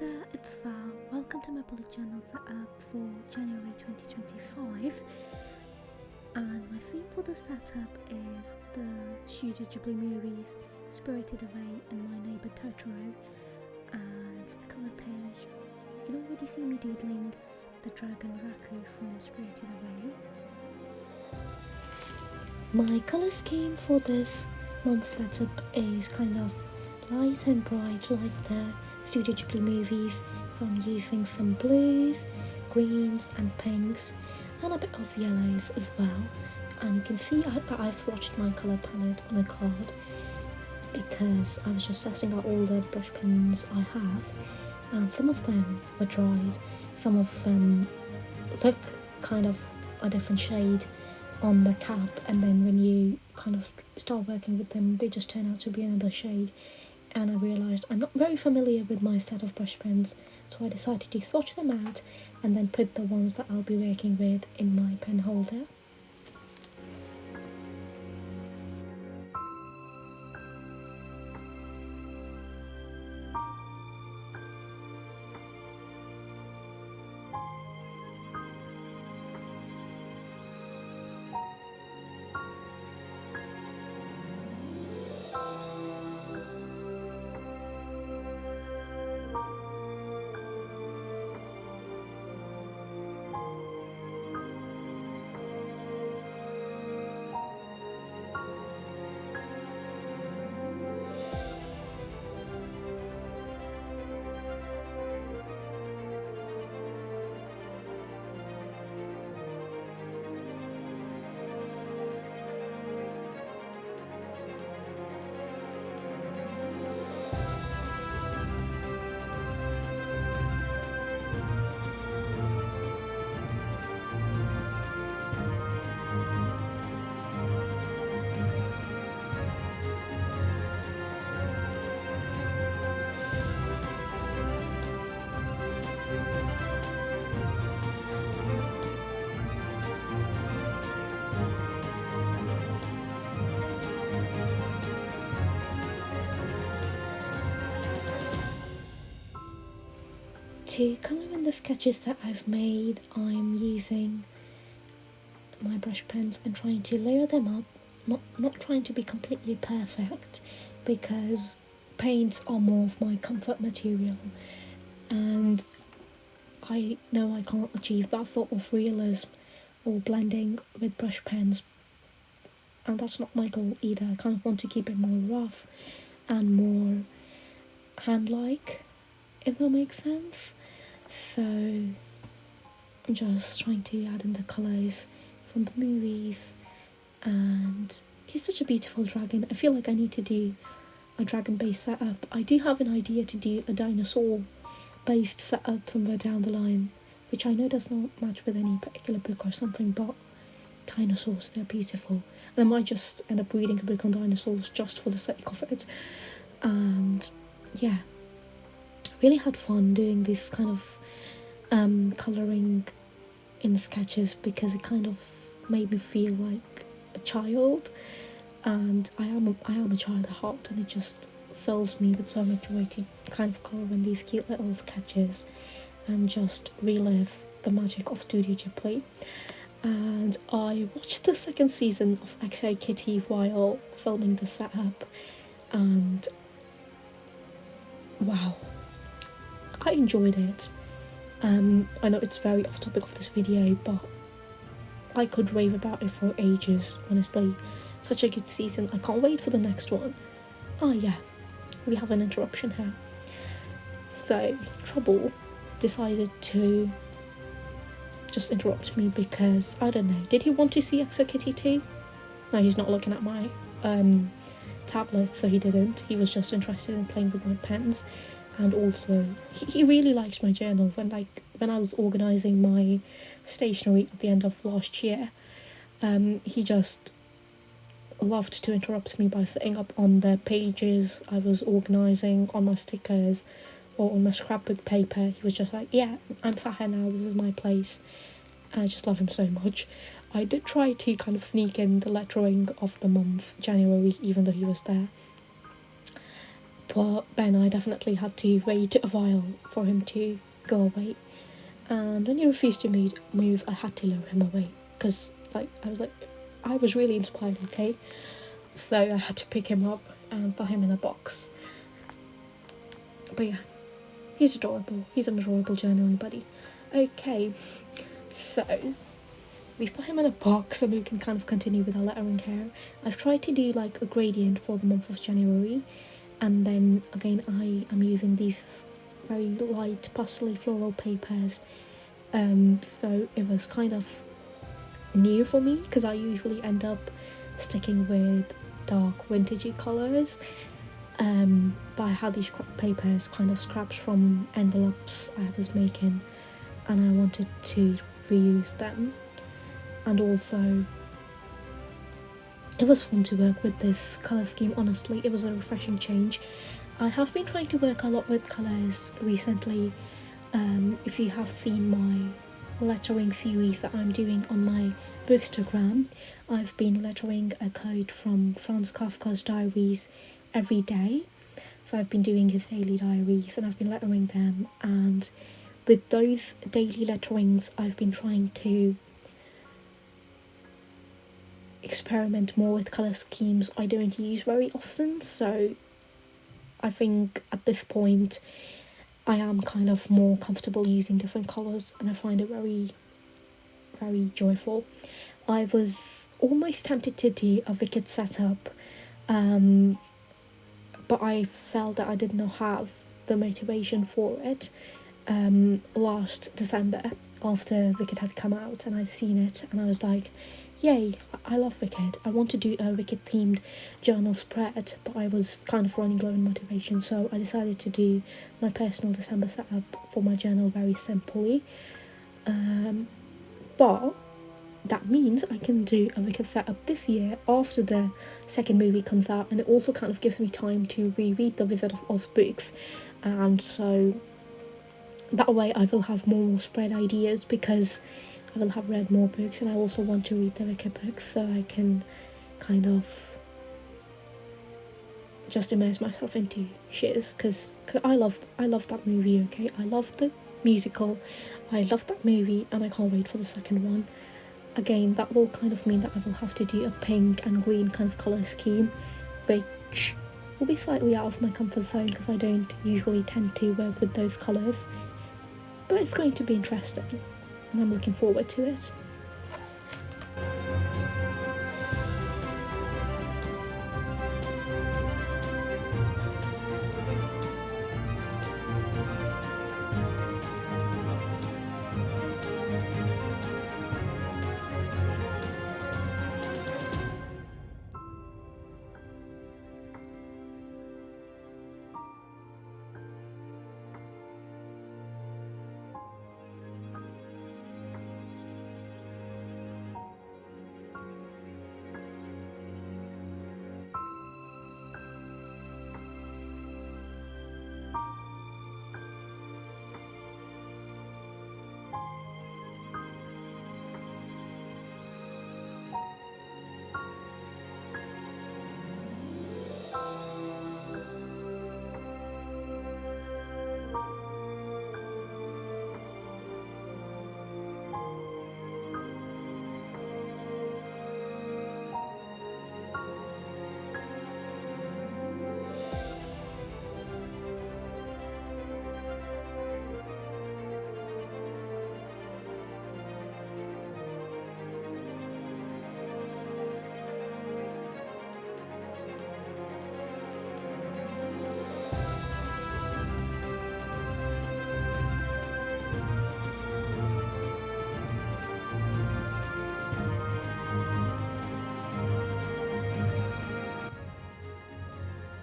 there, it's Val. Welcome to my bullet journal setup for January 2025. And my theme for the setup is the Studio Ghibli movies, Spirited Away and My Neighbour Totoro. And for the cover page, you can already see me doodling the dragon Raku from Spirited Away. My colour scheme for this month's setup is kind of light and bright like the Studio Ghibli movies, so I'm using some blues, greens and pinks and a bit of yellows as well. And you can see that I've swatched my colour palette on a card because I was just testing out all the brush pens I have, and some of them were dried, some of them look kind of a different shade on the cap, and then when you kind of start working with them they just turn out to be another shade. And I realised I'm not very familiar with my set of brush pens, so I decided to swatch them out and then put the ones that I'll be working with in my pen holder. To colour in the sketches that I've made, I'm using my brush pens and trying to layer them up, not trying to be completely perfect, because paints are more of my comfort material, and I know I can't achieve that sort of realism or blending with brush pens, and that's not my goal either. I kind of want to keep it more rough and more hand-like, if that makes sense. So I'm just trying to add in the colours from the movies, and he's such a beautiful dragon. I feel like I need to do a dragon based setup. I do have an idea to do a dinosaur based setup somewhere down the line, which I know does not match with any particular book or something, but dinosaurs, they're beautiful, and I might just end up reading a book on dinosaurs just for the sake of it. And yeah, really had fun doing this kind of colouring in sketches, because it kind of made me feel like a child, and I am a child at heart, and it just fills me with so much joy to kind of colour in these cute little sketches and just relive the magic of Studio Ghibli. And I watched the second season of X-Ray Kitty while filming the setup, and wow, I enjoyed it. I know it's very off topic of this video, but I could rave about it for ages, honestly. Such a good season, I can't wait for the next one. Ah yeah, we have an interruption here. So, Trouble decided to just interrupt me because, I don't know, did he want to see Exo Kitty too? No, he's not looking at my tablet, so he didn't. He was just interested in playing with my pens. And also, he really likes my journals, and like when I was organising my stationery at the end of last year, he just loved to interrupt me by sitting up on the pages I was organising, on my stickers or on my scrapbook paper. He was just like, yeah, I'm sat here now, this is my place. And I just love him so much. I did try to kind of sneak in the lettering of the month, January, even though he was there. but then I definitely had to wait a while for him to go away. And when he refused to move, I had to lure him away because I was really inspired, okay? So I had to pick him up and put him in a box. But yeah, he's adorable. He's an adorable journaling buddy. Okay, so we've put him in a box and we can kind of continue with our lettering here. I've tried to do like a gradient for the month of January, and then again I am using these very light pastel floral papers. So it was kind of new for me because I usually end up sticking with dark vintagey colours. But I had these papers kind of scraps from envelopes I was making, and I wanted to reuse them. And also it was fun to work with this colour scheme. Honestly, it was a refreshing change. I have been trying to work a lot with colours recently. If you have seen my lettering series that I'm doing on my Bookstagram, I've been lettering a quote from Franz Kafka's diaries every day. So I've been doing his daily diaries and I've been lettering them, and with those daily letterings I've been trying to experiment more with colour schemes I don't use very often. So I think at this point I am kind of more comfortable using different colours, and I find it very, very joyful. I was almost tempted to do a Wicked setup, but I felt that I did not have the motivation for it last December after Wicked had come out and I'd seen it, and I was like, yay, I love Wicked. I want to do a Wicked themed journal spread, but I was kind of running low on motivation, so I decided to do my personal December setup for my journal very simply. But that means I can do a Wicked setup this year after the second movie comes out, and it also kind of gives me time to reread the Wizard of Oz books, and so that way I will have more spread ideas because I will have read more books, and I also want to read the Wicked books so I can kind of just immerse myself into shiz, because I love that movie, okay? I love the musical, I love that movie, and I can't wait for the second one. Again, that will kind of mean that I will have to do a pink and green kind of colour scheme, which will be slightly out of my comfort zone because I don't usually tend to work with those colours, but it's going to be interesting and I'm looking forward to it.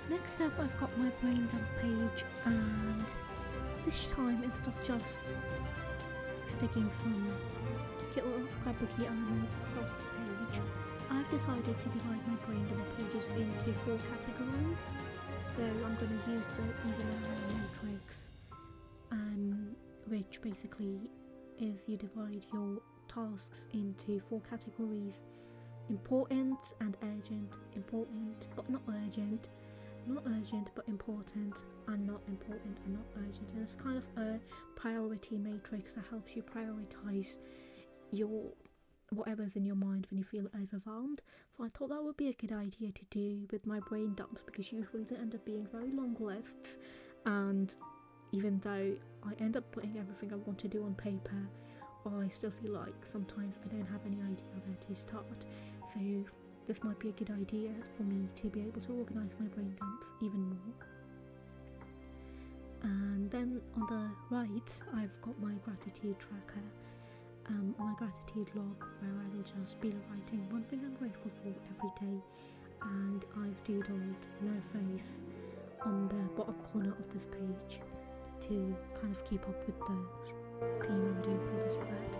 Next up, I've got my brain dump page, and this time instead of just sticking some cute little scrapbooky elements across the page, I've decided to divide my brain dump pages into 4 categories. So I'm going to use the easy learning matrix, which basically is you divide your tasks into 4 categories: important and urgent, important but not urgent, not urgent but important, and not important and not urgent. And it's kind of a priority matrix that helps you prioritize your whatever's in your mind when you feel overwhelmed. So I thought that would be a good idea to do with my brain dumps, because usually they end up being very long lists, and even though I end up putting everything I want to do on paper, I still feel like sometimes I don't have any idea where to start. So this might be a good idea for me to be able to organise my brain dumps even more. And then on the right, I've got my gratitude tracker, my gratitude log, where I will just be writing one thing I'm grateful for every day, and I've doodled no face on the bottom corner of this page to kind of keep up with the theme I'm doing for this spread.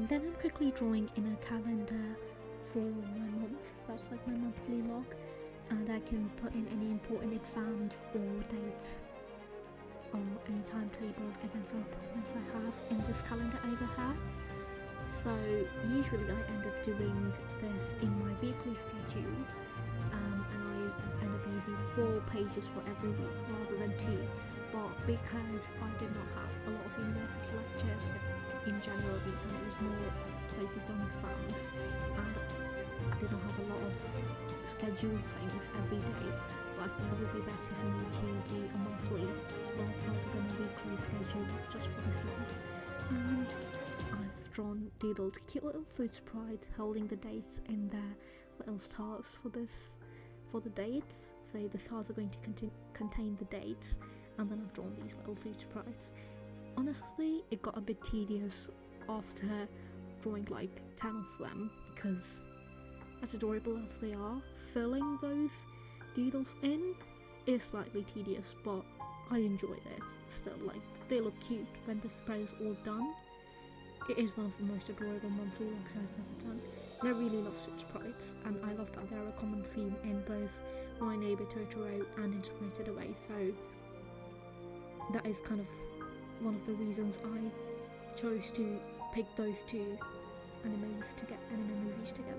Then I'm quickly drawing in a calendar for my month. That's like my monthly log, and I can put in any important exams or dates or any timetabled events or appointments I have in this calendar over here. So usually I end up doing this in my weekly schedule, and I end up using 4 pages for every week rather than 2. But because I did not have a lot of university lectures in January and it was more focused on exams, and I did not have a lot of scheduled things every day, I thought it would be better for me to do a monthly rather than a weekly schedule just for this month. And I've drawn doodled cute little food sprites holding the dates in their little stars for the dates. So the stars are going to contain the dates, and then I've drawn these little food sprites. Honestly, it got a bit tedious after drawing like 10 of them, because as adorable as they are, filling those doodles in is slightly tedious, but I enjoy it still. Like, they look cute when the spread is all done. It is one of the most adorable monthly logs I've ever done, and I really love food sprites, and I love that they're a common theme in both my Neighbour Totoro and in Spirited Away, so that is kind of one of the reasons I chose to pick those 2 anime movies together.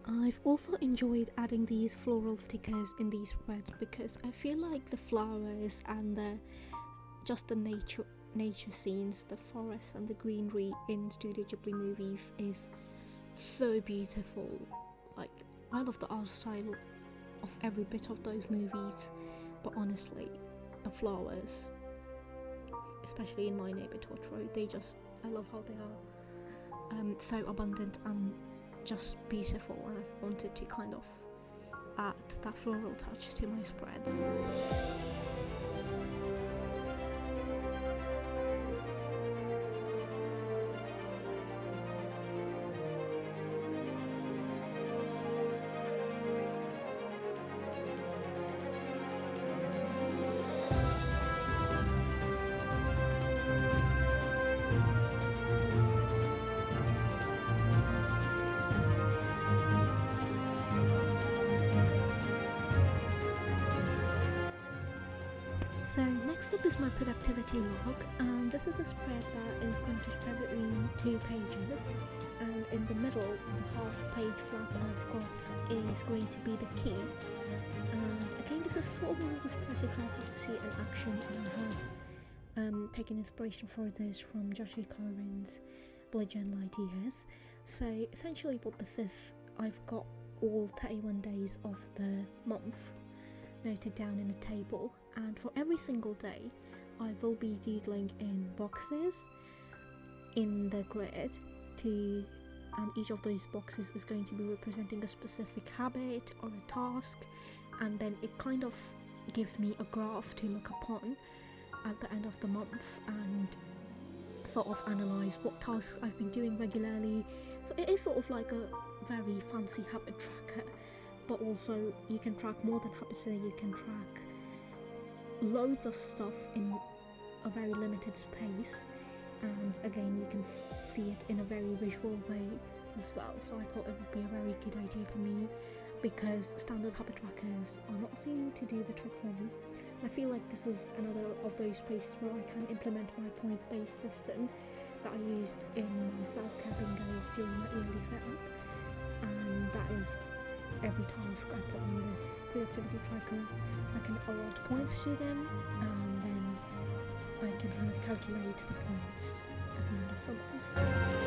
I've also enjoyed adding these floral stickers in these spreads because I feel like the flowers and the nature scenes, the forest and the greenery in Studio Ghibli movies is so beautiful. Like, I love the art style of every bit of those movies, but honestly, the flowers, especially in my Neighbour Totoro, I love how they are so abundant and just beautiful, and I've wanted to kind of add that floral touch to my spreads. So next up is my productivity log, and this is a spread that is going to spread between 2 pages, and in the middle, the half-page flap I've got is going to be the key. And again, this is sort of one of those spreads you kind of have to see in action, and I have taken inspiration for this from Joshi Corin's Bullet Journal ideas. So essentially what this is, I've got all 31 days of the month noted down in a table, and for every single day I will be doodling in boxes in the grid and each of those boxes is going to be representing a specific habit or a task, and then it kind of gives me a graph to look upon at the end of the month and sort of analyse what tasks I've been doing regularly. So it is sort of like a very fancy habit tracker, but also you can track more than habits there. You can track loads of stuff in a very limited space, and again you can see it in a very visual way as well, so I thought it would be a very good idea for me, because standard habit trackers are not seeming to do the trick for me. I feel like this is another of those places where I can implement my point-based system that I used in my self-care bingo during my early setup, and that is every task I put on this productivity tracker, I can award points to them, and then I can kind of calculate the points at the end of the month.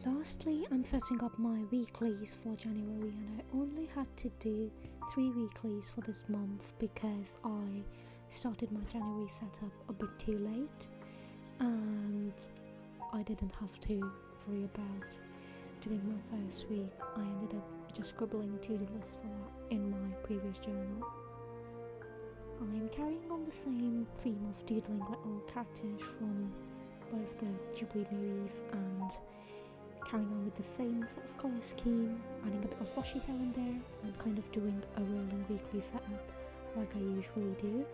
Lastly, I'm setting up my weeklies for January, and I only had to do 3 weeklies for this month because I started my January setup a bit too late, and I didn't have to worry about doing my first week. I ended up just scribbling to-do lists for that in my previous journal. I am carrying on the same theme of doodling little characters from both the Ghibli movies and carrying on with the same sort of colour scheme, adding a bit of washi here and there, and kind of doing a rolling weekly setup like I usually do.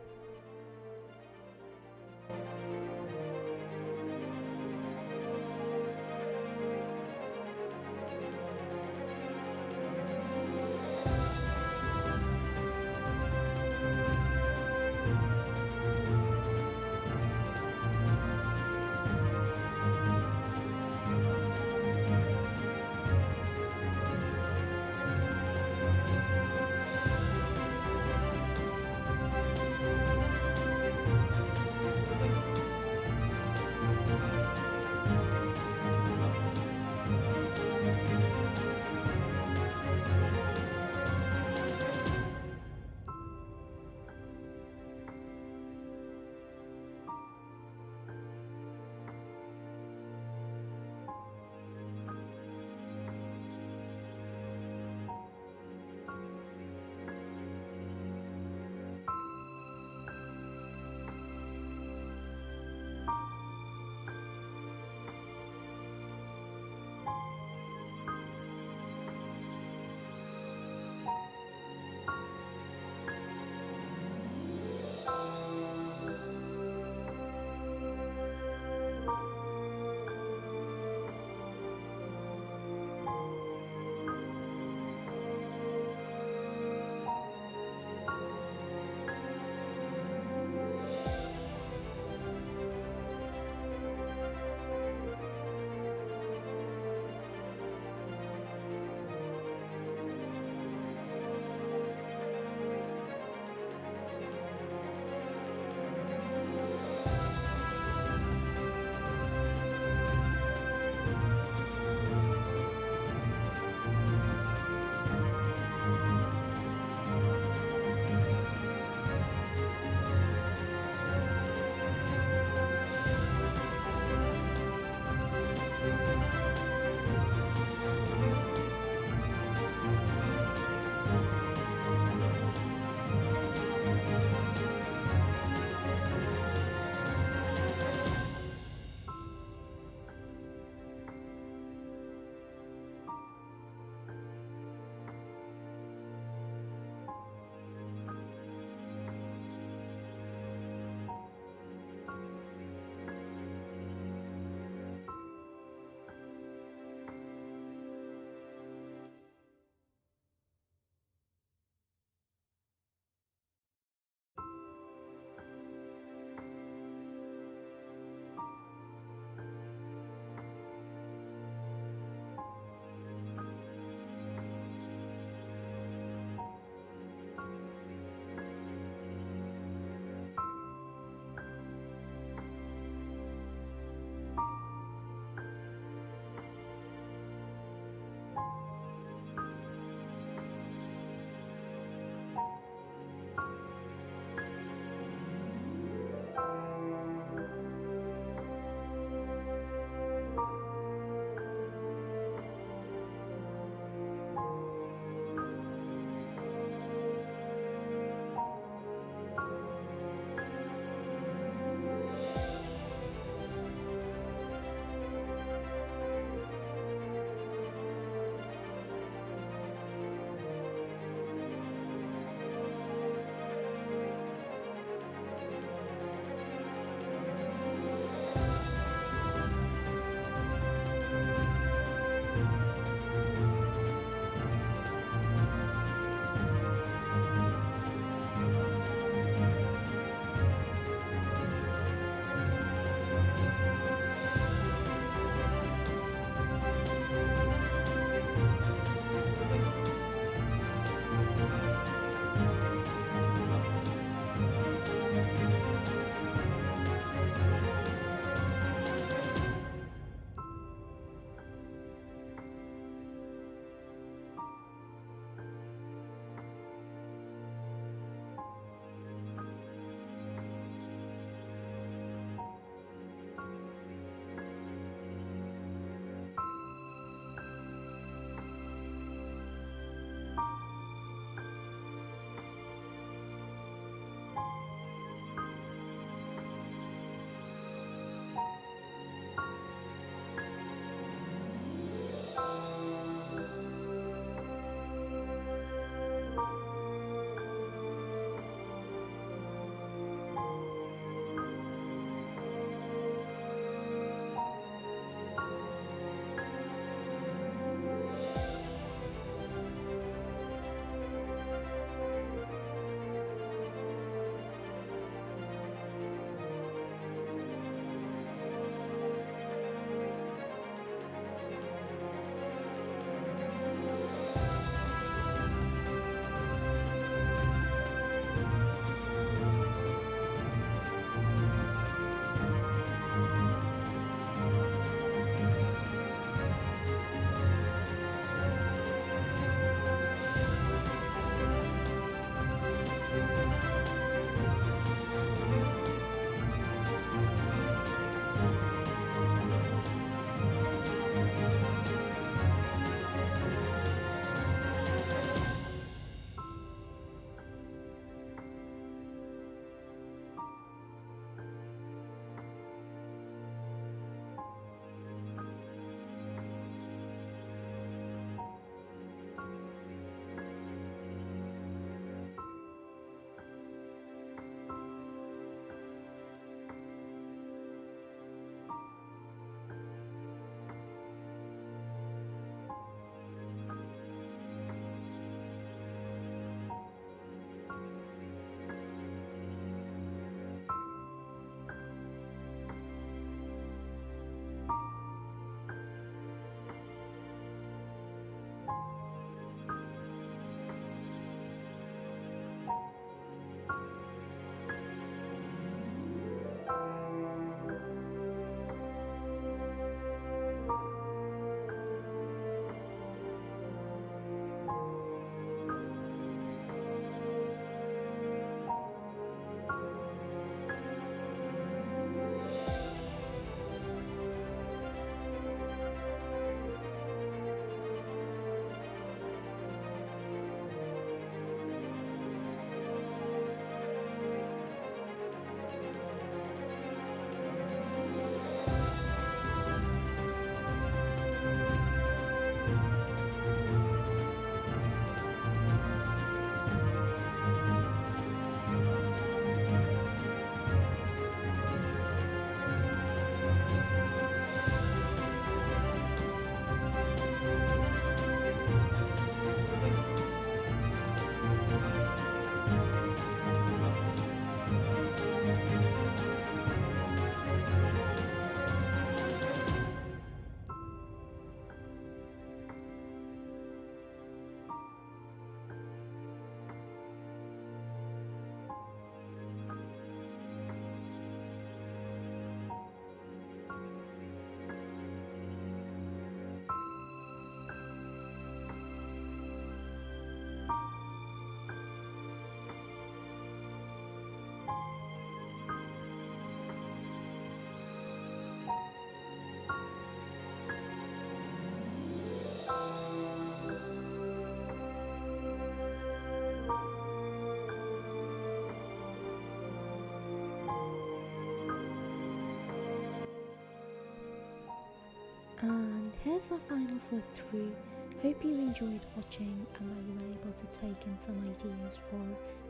And here's the final flip through. Hope you enjoyed watching and that you were able to take in some ideas for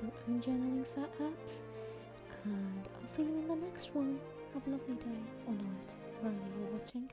your own journaling setups. And I'll see you in the next one. Have a lovely day or night, wherever you're watching.